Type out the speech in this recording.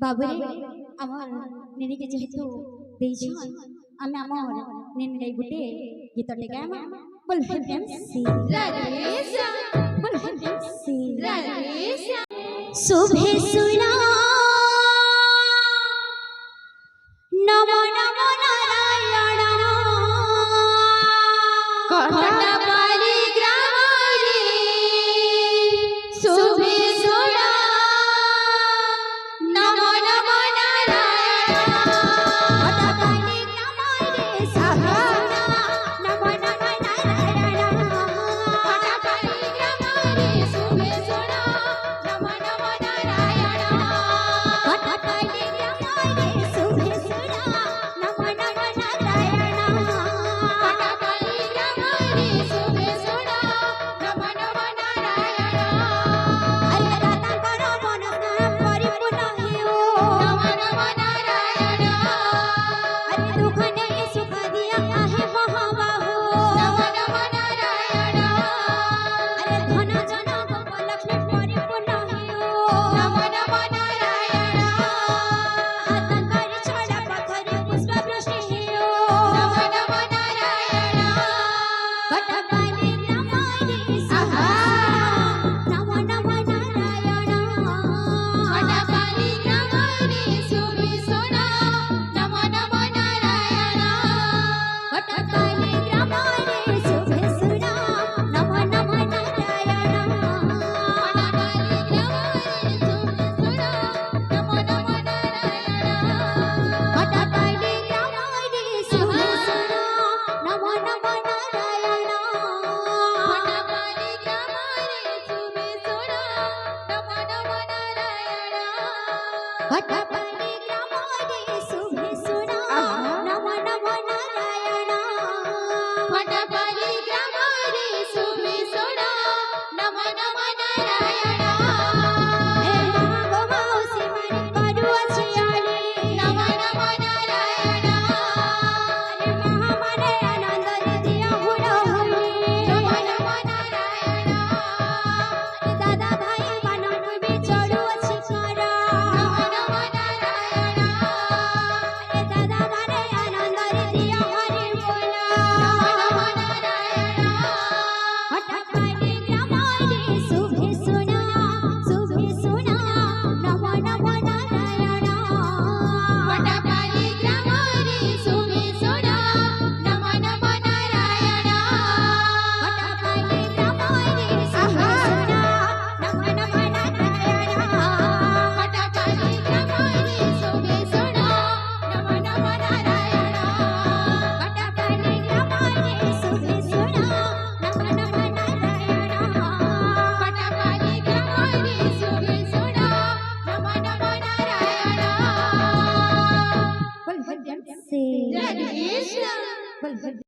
বাবুরে আমার নিনিকে যেহেতু দিয়েছি আমি আমার নিনি গুটে গীতটি গাইমা বল ফ্রেন্ডসি রাধেশা বল ফ্রেন্ডসি রাধেশা শুভে সুনা নম নম নারায়ণ কহনা পারি গ্রাম রে শুভে সুনা নম নম নারায়ণ কহনা পারি গ্রাম রে শুভে সুনা নম নম নারায়ণ কহনা পারি গ্রাম রে শুভে সুনা নম নম নারায়ণ কহনা পারি গ্রাম রে শুভে সুনা নম নম নারায়ণ কহনা পারি গ্রাম রে শুভে সুনা নম নম নারায়ণ আরে দাতাঙ্কর মনস্কামনা পরিপূর্ণ হেউ নম নম নারায়ণ আরে দুঃখ নেই সুখ দিয়া আহে মহাবাহু নম নম নারায়ণ আরে ধন জন গোপ লক্ষ্মী পরিপূর্ণ হেউ নম নম নারায়ণ হাতঙ্কর ছড়া পাথরে পুষ্প বৃষ্টি হেউ নম নম নারায়ণ কটকালি গ্রাম রে আহা নম নম নারায়ণ কটকালি গ্রাম রে শুভে সোনা নম নম নারায়ণ কটকালি গ্রাম রে শুভে সোনা নম নম নারায়ণ কটকালি গ্রাম রে শুভে সোনা নম নম নারায়ণ কটকালি গ্রাম রে শুভে সোনা নম নম নারায়ণ কটকালি গ্রাম রে শুভে সোনা নম নম নারায়ণ কটকালি গ্রাম রে শুভে সোনা নম নম নারায়ণ কটকালি গ্রাম রে শুভে সোনা নম নম নারায়ণ হে মা গো মাউসি মারি করু আছে আলে নম নম নারায়ণ আরে মহা মানে আনন্দ রে দিয়া হুড় হুড়ি নম নম নারায়ণ আরে দাদা ভাই মানন বিচড়ু আছে কর নম নম নারায়ণ আরে দাদা মানে আনন্দ রে দিয়া হরি বলা নম নম নারায়ণ কটকালি গ্রাম রে শুভে সোনা নম নম নারায়ণ কটকালি গ্রাম রে শুভে সোনা নম নম নারায়ণ কটকালি গ্রাম রে শুভে সোনা নম নম নারায়ণ কটকালি গ্রাম রে শুভে সোনা নম নম নারায়ণ কটকালি গ্রাম রে শুভে সোনা নম নম নারায়ণ কটকালি গ্রাম রে শুভে সোনা নম নম নারায়ণ বল ভজন সে রাধেশা বল